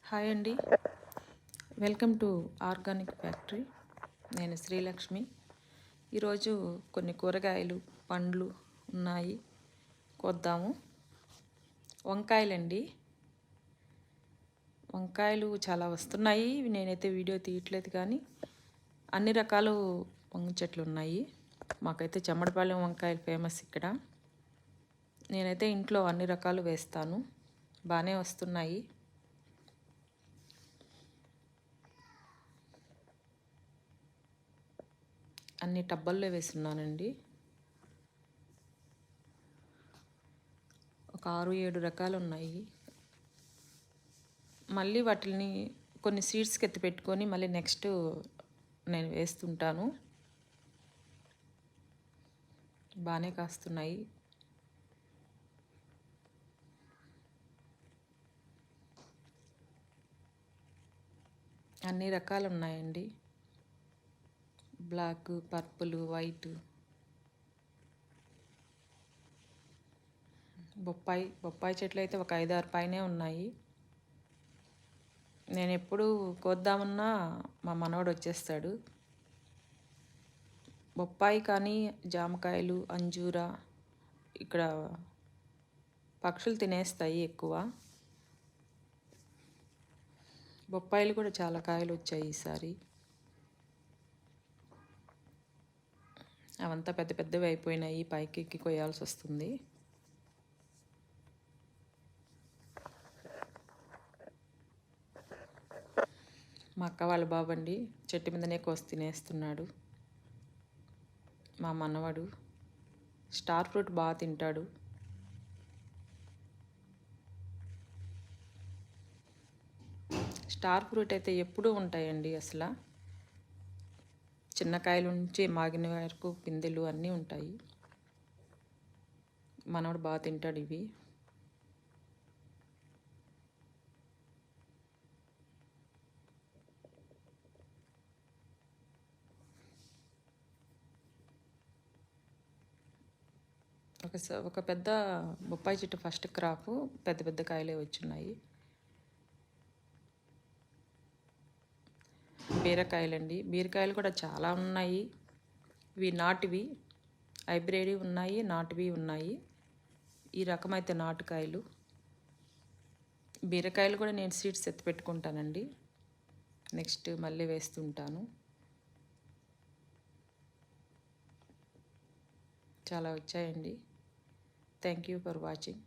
Hi అండి, welcome to organic factory. నేను శ్రీలక్ష్మి. ఈరోజు కొన్ని కూరగాయలు పండ్లు ఉన్నాయి, కొద్దాము. వంకాయలండి. వంకాయలు చాలా వస్తున్నాయి. నేనైతే వీడియో తీయట్లేదు, కానీ అన్ని రకాలు వంగ చెట్లు ఉన్నాయి. మాకైతే చెమ్మడపాలెం వంకాయలు ఫేమస్ ఇక్కడ. నేనైతే ఇంట్లో అన్ని రకాలు వేస్తాను, బాగానే వస్తున్నాయి. అన్ని టబ్బల్లో వేస్తున్నానండి. ఒక 6-7 రకాలు ఉన్నాయి. మళ్ళీ వాటిని కొన్ని సీడ్స్కి ఎత్తి పెట్టుకొని మళ్ళీ నెక్స్ట్ నేను వేస్తుంటాను. బాగానే కాస్తున్నాయి. అన్ని రకాలు ఉన్నాయండి, బ్లాక్, పర్పుల్, వైట్. బొప్పాయి చెట్లు అయితే ఒక 5-6 పైనే ఉన్నాయి. నేను ఎప్పుడు కోద్దామన్నా మా మనవడు వచ్చేస్తాడు. బొప్పాయి కానీ జామకాయలు, అంజూర ఇక్కడ పక్షులు తినేస్తాయి ఎక్కువ. బొప్పాయిలు కూడా చాలా కాయలు వచ్చాయి ఈసారి. అవంతా పెద్ద పెద్దవి అయిపోయినాయి, పైకి ఎక్కి కొయ్యాల్సి వస్తుంది. మా అక్క వాళ్ళ బాబండి చెట్టు మీదనే కోసి తినేస్తున్నాడు. మా మనవడు స్టార్ ఫ్రూట్ బాగా తింటాడు. స్టార్ ఫ్రూట్ అయితే ఎప్పుడూ ఉంటాయండి. అసలు చిన్నకాయల నుంచి మాగిన వరకు పిందెలు అన్నీ ఉంటాయి. మనవడు బాగా తింటాడు ఇవి. ఒక పెద్ద బొప్పాయి చెట్టు ఫస్ట్ క్రాప్ పెద్ద పెద్ద కాయలే వచ్చున్నాయి. బీరకాయలండి. బీరకాయలు కూడా చాలా ఉన్నాయి. ఇవి నాటివి, హైబ్రిడ్ ఉన్నాయి, నాటువి ఉన్నాయి. ఈ రకమైతే నాటుకాయలు. బీరకాయలు కూడా నేను సీడ్స్ ఎత్తి పెట్టుకుంటానండి, నెక్స్ట్ మళ్ళీ వేస్తుంటాను. చాలా వచ్చాయండి. Thank you for watching.